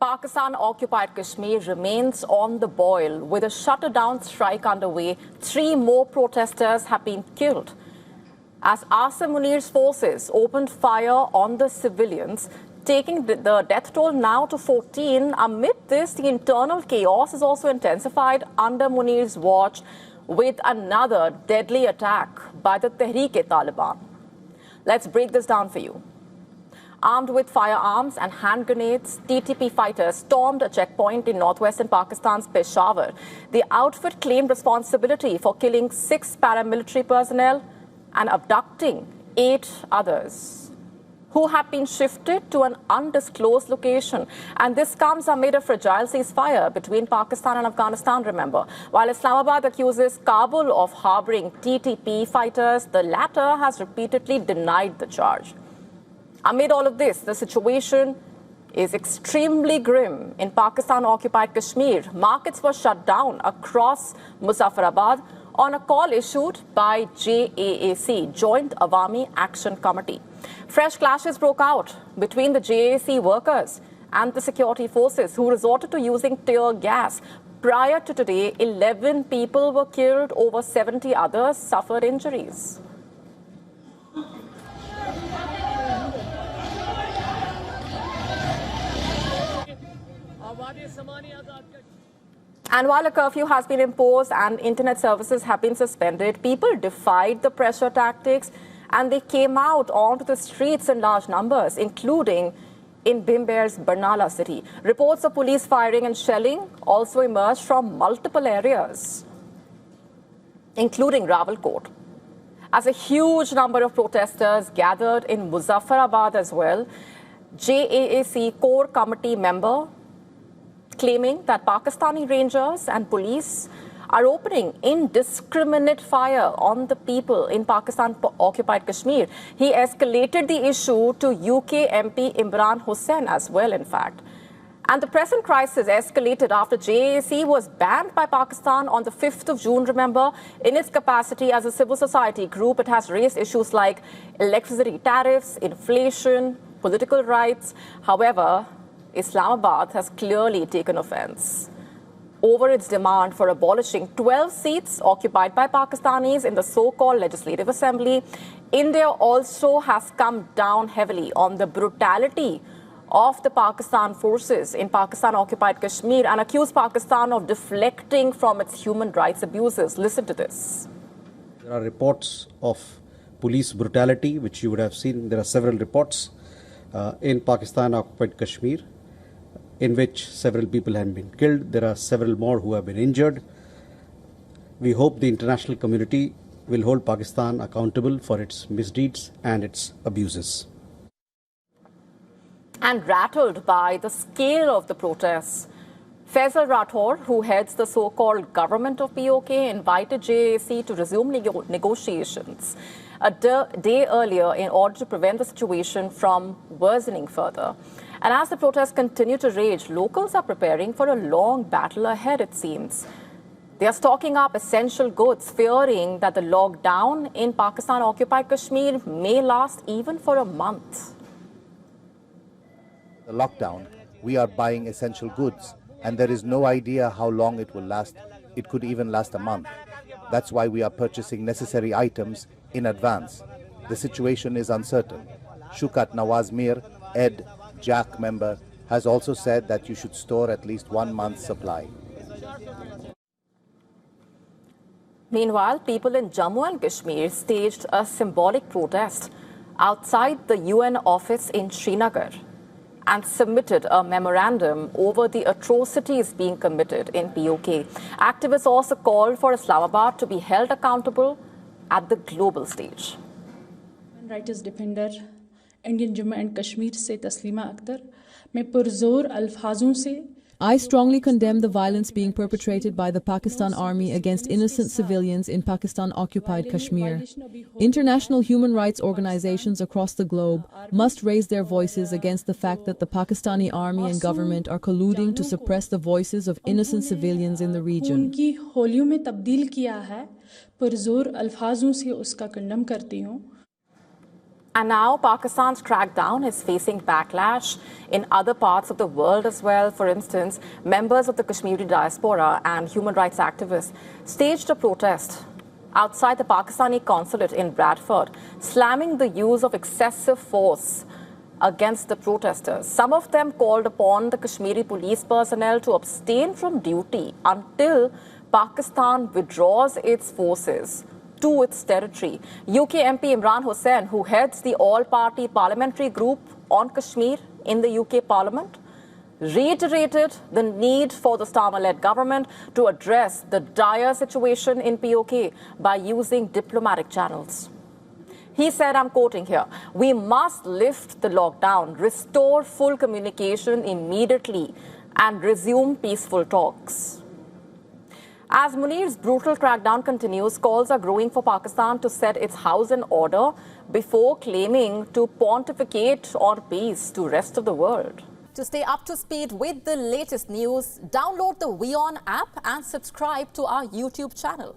Pakistan-occupied Kashmir remains on the boil. With a shut-down strike underway, 3 more protesters have been killed. As Asim Munir's forces opened fire on the civilians, taking the death toll now to 14. Amid this, the internal chaos is also intensified under Munir's watch with another deadly attack by the Tehreek-e-Taliban. Let's break this down for you. Armed with firearms and hand grenades, TTP fighters stormed a checkpoint in northwestern Pakistan's Peshawar. The outfit claimed responsibility for killing 6 paramilitary personnel and abducting 8 others, who have been shifted to an undisclosed location. And this comes amid a fragile ceasefire between Pakistan and Afghanistan, remember. While Islamabad accuses Kabul of harboring TTP fighters, the latter has repeatedly denied the charge. Amid all of this, the situation is extremely grim in Pakistan-occupied Kashmir. Markets were shut down across Muzaffarabad on a call issued by JAAC, Joint Awami Action Committee. Fresh clashes broke out between the JAAC workers and the security forces, who resorted to using tear gas. Prior to today, 11 people were killed, over 70 others suffered injuries. And while a curfew has been imposed and internet services have been suspended, people defied the pressure tactics and they came out onto the streets in large numbers, including in Bimber's Barnala city. Reports of police firing and shelling also emerged from multiple areas, including Rawalkot. As a huge number of protesters gathered in Muzaffarabad as well, JAAC core committee member claiming that Pakistani rangers and police are opening indiscriminate fire on the people in Pakistan-occupied Kashmir. He escalated the issue to UK MP Imran Hussain as well, in fact. And the present crisis escalated after JAC was banned by Pakistan on the 5th of June, remember. In its capacity as a civil society group, it has raised issues like electricity tariffs, inflation, political rights. However, Islamabad has clearly taken offense over its demand for abolishing 12 seats occupied by Pakistanis in the so-called Legislative Assembly. India also has come down heavily on the brutality of the Pakistan forces in Pakistan-occupied Kashmir and accused Pakistan of deflecting from its human rights abuses. Listen to this. There are reports of police brutality, which you would have seen. There are several reports in Pakistan-occupied Kashmir, in which several people have been killed. There are several more who have been injured. We hope the international community will hold Pakistan accountable for its misdeeds and its abuses. And rattled by the scale of the protests, Faisal Rathore, who heads the so-called government of POJK, invited JAC to resume negotiations a day earlier in order to prevent the situation from worsening further. And as the protests continue to rage, locals are preparing for a long battle ahead, it seems. They are stocking up essential goods, fearing that the lockdown in Pakistan-occupied Kashmir may last even for a month. The lockdown, we are buying essential goods, and there is no idea how long it will last. It could even last a month. That's why we are purchasing necessary items in advance. The situation is uncertain. Shukat Nawaz Mir, Ed, Jack member, has also said that you should store at least 1 month's supply. Meanwhile, people in Jammu and Kashmir staged a symbolic protest outside the UN office in Srinagar and submitted a memorandum over the atrocities being committed in POJK. Activists also called for Islamabad to be held accountable at the global stage. Human rights defender Indian Jammu and Kashmir se Taslima Akhtar, मैं पुरजोर अल्फाजों से I strongly condemn the violence being perpetrated by the Pakistan Army against innocent civilians in Pakistan-occupied Kashmir. International human rights organizations across the globe must raise their voices against the fact that the Pakistani Army and government are colluding to suppress the voices of innocent civilians in the region. उनकी होलियों में तब्दील किया है, पुरजोर अल्फाजों से उसका condemn करती हूँ. And now Pakistan's crackdown is facing backlash in other parts of the world as well. For instance, members of the Kashmiri diaspora and human rights activists staged a protest outside the Pakistani consulate in Bradford, slamming the use of excessive force against the protesters. Some of them called upon the Kashmiri police personnel to abstain from duty until Pakistan withdraws its forces to its territory. UK MP Imran Hussain, who heads the all-party parliamentary group on Kashmir in the UK Parliament, reiterated the need for the Starmer-led government to address the dire situation in POK by using diplomatic channels. He said, I'm quoting here, "We must lift the lockdown, restore full communication immediately, and resume peaceful talks." As Munir's brutal crackdown continues, calls are growing for Pakistan to set its house in order before claiming to pontificate on peace to the rest of the world. To stay up to speed with the latest news, download the WION app and subscribe to our YouTube channel.